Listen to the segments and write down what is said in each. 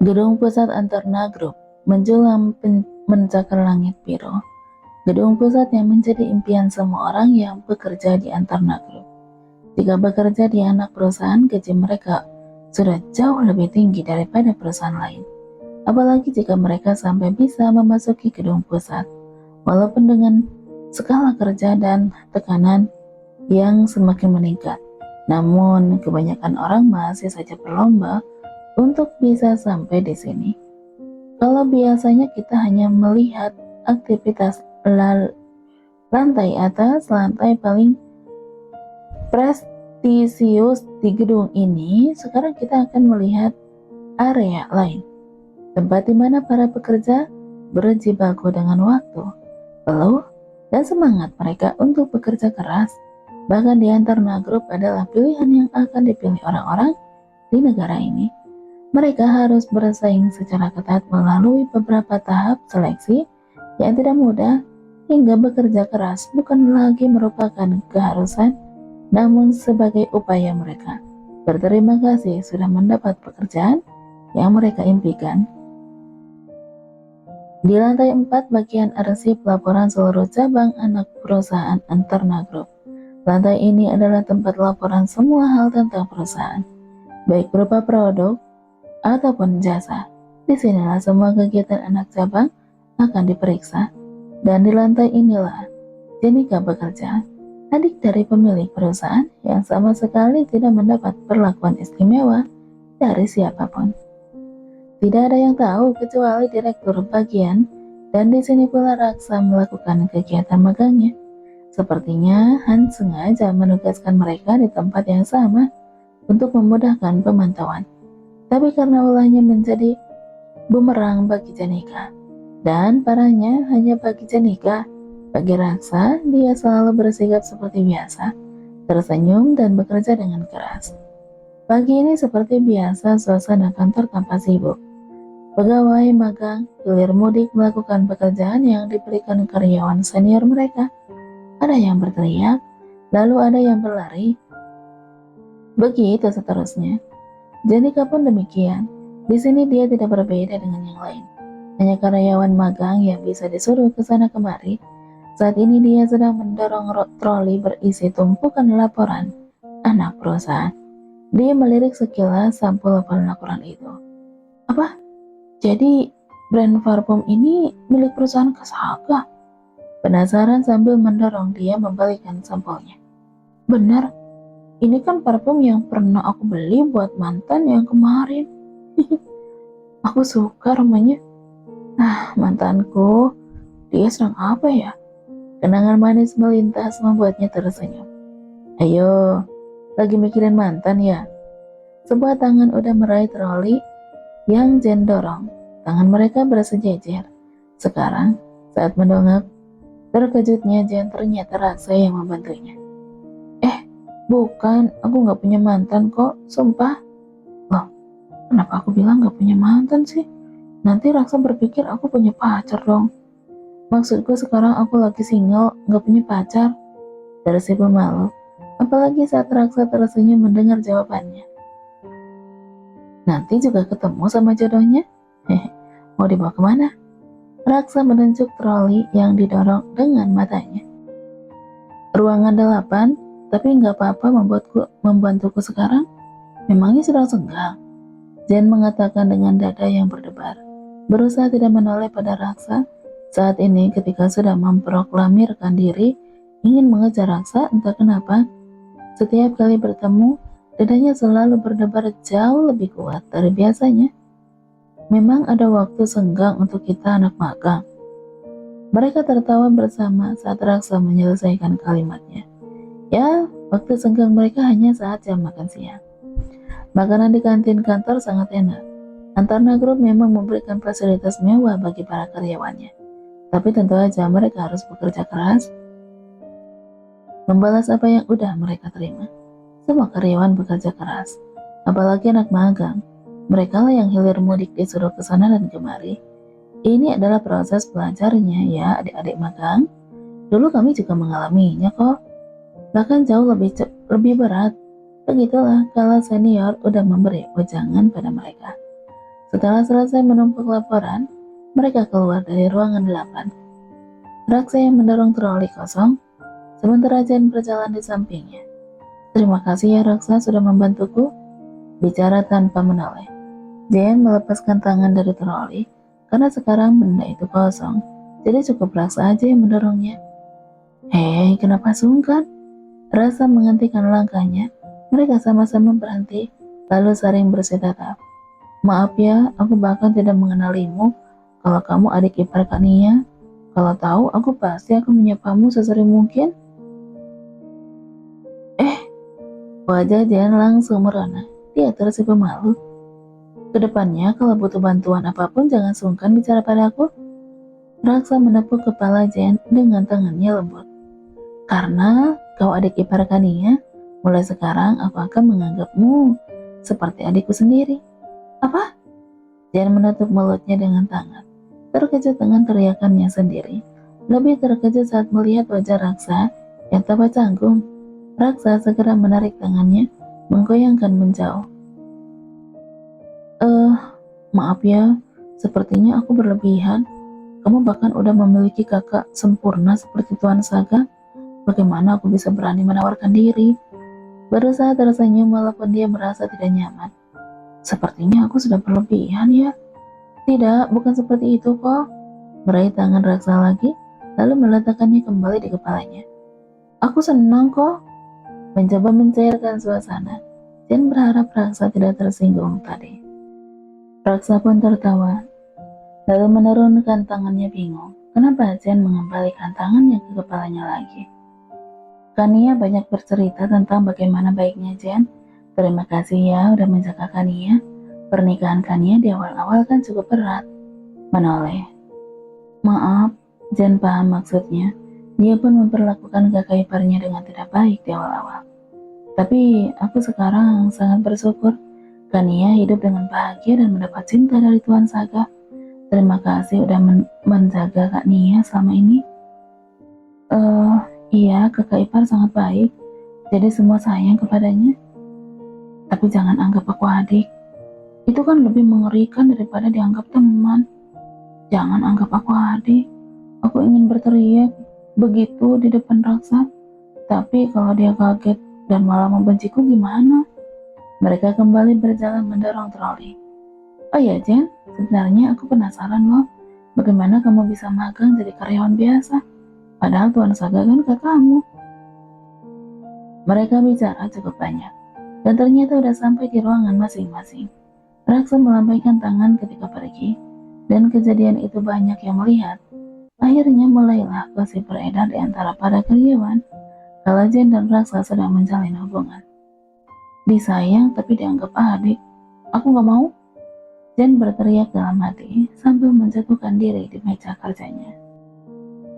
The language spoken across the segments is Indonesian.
Gedung pusat Antarna Group menjulang mencakar langit biru. Gedung pusat yang menjadi impian semua orang yang bekerja di Antarna Group. Jika bekerja di anak perusahaan, gaji mereka sudah jauh lebih tinggi daripada perusahaan lain. Apalagi jika mereka sampai bisa memasuki gedung pusat, walaupun dengan skala kerja dan tekanan yang semakin meningkat. Namun, kebanyakan orang masih saja berlomba untuk bisa sampai di sini. Kalau biasanya kita hanya melihat aktivitas lantai atas, lantai paling prestisius di gedung ini, sekarang kita akan melihat area lain, tempat di mana para pekerja berjibaku dengan waktu, peluh, dan semangat mereka untuk bekerja keras. Bahkan di Antarna Group adalah pilihan yang akan dipilih orang-orang di negara ini. Mereka harus bersaing secara ketat melalui beberapa tahap seleksi yang tidak mudah, hingga bekerja keras bukan lagi merupakan keharusan, namun sebagai upaya mereka berterima kasih sudah mendapat pekerjaan yang mereka impikan. Di lantai 4 bagian arsip laporan seluruh cabang anak perusahaan Antarna Group. Lantai ini adalah tempat laporan semua hal tentang perusahaan, baik berupa produk ataupun jasa. Disinilah semua kegiatan anak cabang akan diperiksa. Dan di lantai inilah Jenika bekerja, adik dari pemilik perusahaan yang sama sekali tidak mendapat perlakuan istimewa dari siapapun. Tidak ada yang tahu kecuali direktur bagian, dan di sini pula Raksa melakukan kegiatan magangnya. Sepertinya Hans sengaja menugaskan mereka di tempat yang sama untuk memudahkan pemantauan. Tapi karena ulahnya menjadi bumerang bagi Jenika, dan parahnya hanya bagi Jenika, bagi Raksa dia selalu bersikap seperti biasa, tersenyum dan bekerja dengan keras. Pagi ini seperti biasa suasana kantor tampak sibuk. Pegawai magang hilir mudik melakukan pekerjaan yang diberikan karyawan senior mereka. Ada yang berteriak, lalu ada yang berlari. Begitu seterusnya. Jenika pun demikian. Di sini dia tidak berbeda dengan yang lain. Hanya karyawan magang yang bisa disuruh ke sana kemari. Saat ini dia sedang mendorong troli berisi tumpukan laporan anak perusahaan. Dia melirik sekilas sampul laporan itu. Apa? Jadi brand parfum ini milik perusahaan Kasaka? Penasaran sambil mendorong dia membalikkan sampulnya. Benar. Ini kan parfum yang pernah aku beli buat mantan yang kemarin. Aku suka aromanya. Nah, mantanku, dia sedang apa ya? Kenangan manis melintas membuatnya tersenyum. Ayo, lagi mikirin mantan ya? Sebuah tangan udah meraih troli yang Jen dorong. Tangan mereka bersejajar. Sekarang, saat mendongak, terkejutnya Jen ternyata Raksa yang membantunya. Bukan, aku gak punya mantan kok, sumpah. Loh, kenapa aku bilang gak punya mantan sih? Nanti Raksa berpikir aku punya pacar dong. Maksudku sekarang aku lagi single, gak punya pacar. Dari si pemalu, apalagi saat Raksa tersenyum mendengar jawabannya. Nanti juga ketemu sama jodohnya? Mau dibawa kemana? Raksa menunjuk troli yang didorong dengan matanya. Ruangan 8. Tapi nggak apa-apa membantuku sekarang? Memangnya sedang senggang? Jen mengatakan dengan dada yang berdebar, berusaha tidak menoleh pada Raksa. Saat ini ketika sudah memproklamirkan diri ingin mengejar Raksa, entah kenapa setiap kali bertemu dadanya selalu berdebar jauh lebih kuat dari biasanya. Memang ada waktu senggang untuk kita anak magang. Mereka tertawa bersama saat Raksa menyelesaikan kalimatnya. Ya, waktu senggang mereka hanya saat jam makan siang. Makanan di kantin kantor sangat enak. Antarna Group memang memberikan fasilitas mewah bagi para karyawannya. Tapi tentu aja mereka harus bekerja keras membalas apa yang udah mereka terima. Semua karyawan bekerja keras, apalagi anak magang. Mereka lah yang hilir mudik disuruh ke sana dan kemari. Ini adalah proses belajarnya ya adik-adik magang. Dulu kami juga mengalaminya kok. Bahkan jauh lebih berat. Begitulah kalau senior udah memberi wejangan pada mereka. Setelah selesai menumpuk laporan, mereka keluar dari ruangan 8. Raksa yang mendorong troli kosong, sementara Jen berjalan di sampingnya. Terima kasih ya Raksa sudah membantuku, bicara tanpa menoleh. Jen melepaskan tangan dari troli, karena sekarang benda itu kosong, jadi cukup Raksa aja yang mendorongnya. Hei, kenapa sungkan? Rasa menghentikan langkahnya, mereka sama-sama berhenti, lalu saling bersitatap. Maaf ya, aku bahkan tidak mengenalimu. Kalau kamu adik ipar Kak Nia, kalau tahu aku pasti akan menyapamu sesering mungkin. Wajah Jen langsung merona. Dia tersipu malu. Kedepannya, kalau butuh bantuan apapun jangan sungkan bicara padaku. Raksa menepuk kepala Jen dengan tangannya lembut. Karena kau adik ipar Kania, mulai sekarang aku akan menganggapmu seperti adikku sendiri. Apa? Jen menutup mulutnya dengan tangan, terkejut dengan teriakannya sendiri. Lebih terkejut saat melihat wajah Raksa yang tampak canggung. Raksa segera menarik tangannya, menggoyangkan menjauh. Maaf ya, sepertinya aku berlebihan. Kamu bahkan udah memiliki kakak sempurna seperti Tuan Saga. Bagaimana aku bisa berani menawarkan diri? Berusaha tersenyum walaupun dia merasa tidak nyaman. Sepertinya aku sudah berlebihan ya. Tidak, bukan seperti itu kok. Meraih tangan Raksa lagi, lalu meletakkannya kembali di kepalanya. Aku senang kok. Mencoba mencairkan suasana. Jen berharap Raksa tidak tersinggung tadi. Raksa pun tertawa, lalu menurunkan tangannya bingung. Kenapa Jen mengembalikan tangannya ke kepalanya lagi? Kania banyak bercerita tentang bagaimana baiknya Jen. Terima kasih ya udah menjaga Kania. Pernikahan Kania di awal-awal kan cukup berat. Menoleh. Maaf, Jen paham maksudnya. Dia pun memperlakukan kakak iparnya dengan tidak baik di awal-awal. Tapi aku sekarang sangat bersyukur Kania hidup dengan bahagia dan mendapat cinta dari Tuan Saga. Terima kasih udah menjaga Kak Nia selama ini. Iya, kakak ipar sangat baik, jadi semua sayang kepadanya. Tapi jangan anggap aku adik. Itu kan lebih mengerikan daripada dianggap teman. Jangan anggap aku adik. Aku ingin berteriak begitu di depan Raksa. Tapi kalau dia kaget dan malah membenciku gimana? Mereka kembali berjalan mendorong troli. Oh ya Jen, sebenarnya aku penasaran loh. Bagaimana kamu bisa magang jadi karyawan biasa? Padahal Tuan Saga kan kakakmu. Mereka bicara cukup banyak, dan ternyata udah sampai di ruangan masing-masing. Raksa melambaikan tangan ketika pergi, dan kejadian itu banyak yang melihat. Akhirnya mulailah gosip beredar di antara para karyawan kalau Jen dan Raksa sedang menjalin hubungan. Disayang tapi dianggap adik. Aku gak mau. Jen berteriak dalam hati sambil menjatuhkan diri di meja kerjanya.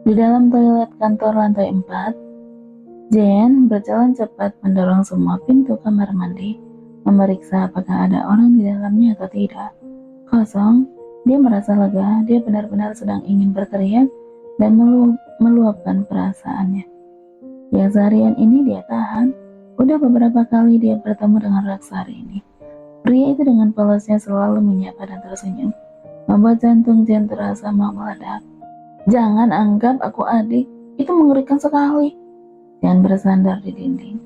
Di dalam toilet kantor lantai 4, Jen berjalan cepat mendorong semua pintu kamar mandi, memeriksa apakah ada orang di dalamnya atau tidak. Kosong, dia merasa lega, dia benar-benar sedang ingin berteriak dan meluapkan perasaannya. Yang seharian ini dia tahan, udah beberapa kali dia bertemu dengan Raksa hari ini. Pria itu dengan polosnya selalu menyapa dan tersenyum, membuat jantung Jen terasa mau meledak. Jangan anggap aku adik, itu mengerikan sekali. Jen bersandar di dinding,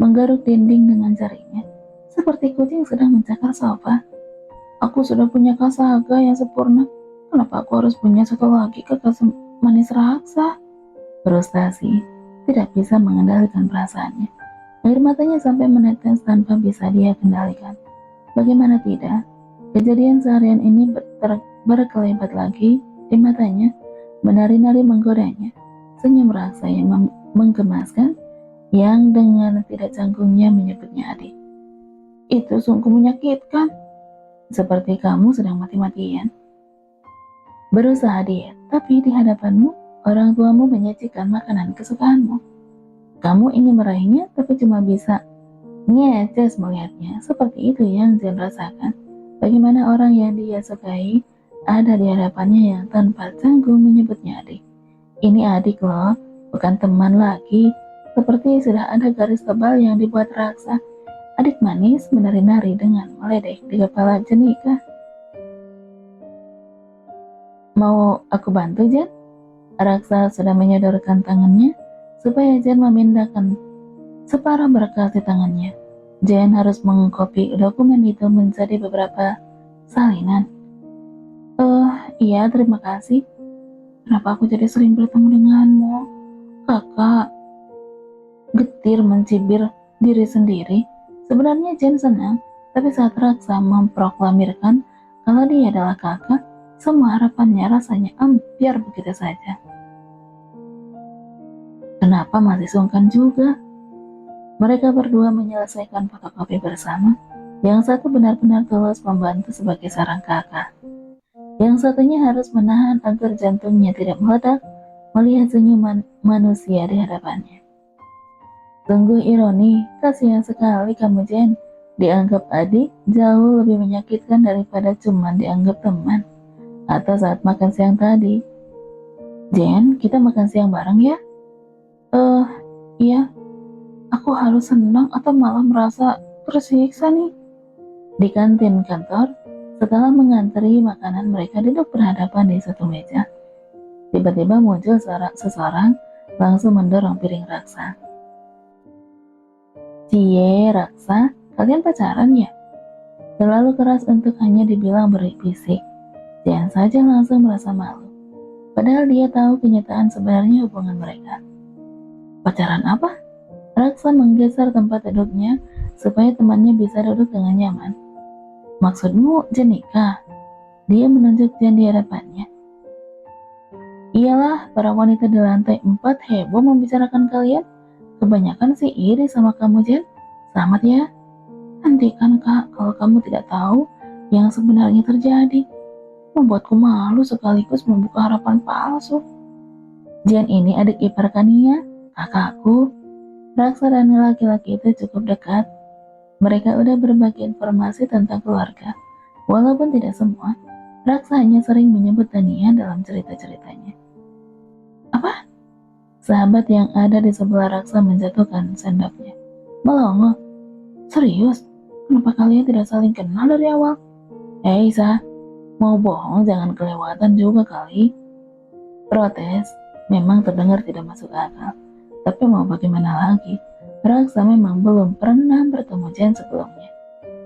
menggaruk dinding dengan jarinya, seperti kucing sedang mencakar sofa. Aku sudah punya Kak Saga yang sempurna, kenapa aku harus punya satu lagi kakak manis Raksa? Frustasi, tidak bisa mengendalikan perasaannya. Air matanya sampai menetes tanpa bisa dia kendalikan. Bagaimana tidak, kejadian seharian ini berkelebat lagi di matanya, menari-nari menggodanya. Senyum Raksa yang menggemaskan, yang dengan tidak canggungnya menyebutnya adik. Itu sungguh menyakitkan, seperti kamu sedang mati-matian berusaha diet, tapi di hadapanmu orang tuamu menyajikan makanan kesukaanmu. Kamu ingin meraihnya, tapi cuma bisa ngeces melihatnya. Seperti itu yang Jen rasakan. Bagaimana orang yang dia sukai ada di hadapannya yang tanpa canggung menyebutnya adik. Ini adik loh, bukan teman lagi. Seperti sudah ada garis tebal yang dibuat Raksa. Adik manis menari-nari dengan meledek di kepala Jenika. Mau aku bantu, Jen? Raksa sudah menyodorkan tangannya supaya Jen memindahkan separuh berkas di tangannya. Jen harus mengcopy dokumen itu menjadi beberapa salinan. Iya, terima kasih. Kenapa aku jadi sering bertemu denganmu? Kakak, getir mencibir diri sendiri. Sebenarnya Jen senang, tapi saat Raksa memproklamirkan kalau dia adalah kakak, semua harapannya rasanya ambiar begitu saja. Kenapa masih sungkan juga? Mereka berdua menyelesaikan fotokopi bersama. Yang satu benar-benar tulus membantu sebagai seorang kakak. Yang satunya harus menahan agar jantungnya tidak meledak melihat senyuman manusia di hadapannya. Sungguh ironi, kasihan sekali kamu, Jen. Dianggap adik jauh lebih menyakitkan daripada cuman dianggap teman. Atau saat makan siang tadi. Jen, kita makan siang bareng ya? Iya. Aku harus senang atau malah merasa tersiksa nih? Di kantin kantor, setelah mengantri makanan, mereka duduk berhadapan di satu meja. Tiba-tiba muncul seseorang langsung mendorong piring Raksa. Cie, Raksa, kalian pacaran ya? Terlalu keras untuk hanya dibilang berbisik. Jen saja langsung merasa malu. Padahal dia tahu kenyataan sebenarnya hubungan mereka. Pacaran apa? Raksa menggeser tempat duduknya supaya temannya bisa duduk dengan nyaman. Maksudmu Jen nikah? Dia menunjuk Jen di hadapannya. Iyalah, para wanita di lantai 4 heboh membicarakan kalian. Kebanyakan sih iri sama kamu, Jen. Selamat ya. Hentikan, Kak, kalau kamu tidak tahu yang sebenarnya terjadi. Membuatku malu sekaligus membuka harapan palsu. Jen ini adik ipar Kania, kakakku. Raksa dan laki-laki itu cukup dekat. Mereka udah berbagi informasi tentang keluarga. Walaupun tidak semua, Raksa hanya sering menyebut Tania dalam cerita-ceritanya. Apa? Sahabat yang ada di sebelah Raksa menjatuhkan sendoknya. Melongo. Serius? Kenapa kalian tidak saling kenal dari awal? Sa, mau bohong jangan kelewatan juga kali. Protes memang terdengar tidak masuk akal. Tapi mau bagaimana lagi? Raksa memang belum pernah bertemu Jen sebelumnya.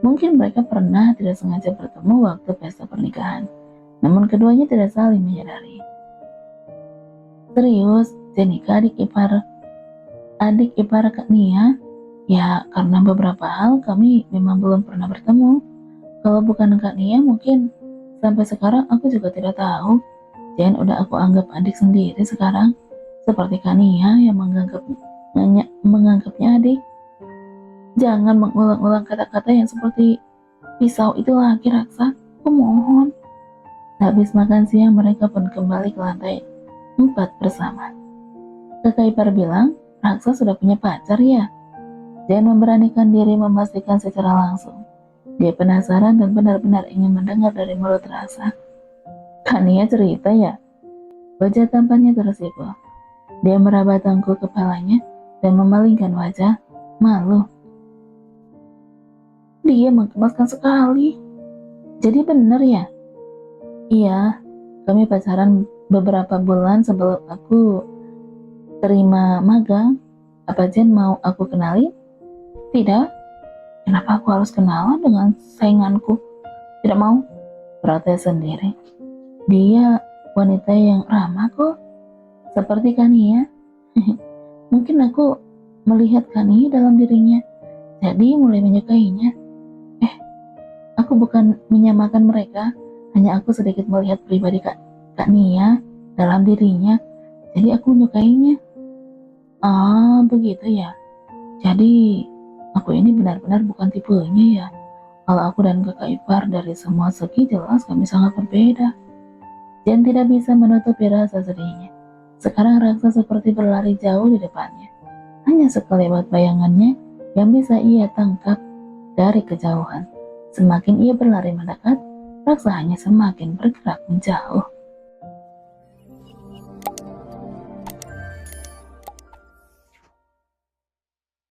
Mungkin mereka pernah tidak sengaja bertemu waktu pesta pernikahan. Namun keduanya tidak saling menyadari. Serius, Jen nikah adik ipar Kak Nia? Ya, karena beberapa hal kami memang belum pernah bertemu. Kalau bukan Kak Nia, mungkin sampai sekarang aku juga tidak tahu. Jen udah aku anggap adik sendiri sekarang. Seperti Kania yang menganggapnya adik. Jangan mengulang-ulang kata-kata yang seperti pisau itu lagi, Raksa. Aku mohon. Habis makan siang, mereka pun kembali ke lantai 4 bersama. Kakak ipar bilang, Raksa sudah punya pacar ya? Jen memberanikan diri memastikan secara langsung. Dia penasaran dan benar-benar ingin mendengar dari mulut Raksa. Kania cerita ya? Wajah tampannya tersipu. Dia meraba tangkuh kepalanya dan memalingkan wajah, malu. Dia menggemaskan sekali. Jadi benar ya? Iya, kami pacaran beberapa bulan sebelum aku terima magang. Apa Jen mau aku kenali? Tidak. Kenapa aku harus kenalan dengan sainganku? Tidak mau. Protes sendiri. Dia wanita yang ramah kok. Seperti Kania. Mungkin aku melihat Kania dalam dirinya, jadi mulai menyukainya. Aku bukan menyamakan mereka, hanya aku sedikit melihat pribadi Kak Nia dalam dirinya, jadi aku menyukainya. Ah, begitu ya. Jadi aku ini benar-benar bukan tipenya ya. Kalau aku dan kakak ipar dari semua segi jelas kami sangat berbeda. Jen tidak bisa menutupi rasa sedihnya. Sekarang Raksa seperti berlari jauh di depannya. Hanya sekelebat bayangannya yang bisa ia tangkap dari kejauhan. Semakin ia berlari mendekat, Raksa hanya semakin bergerak menjauh.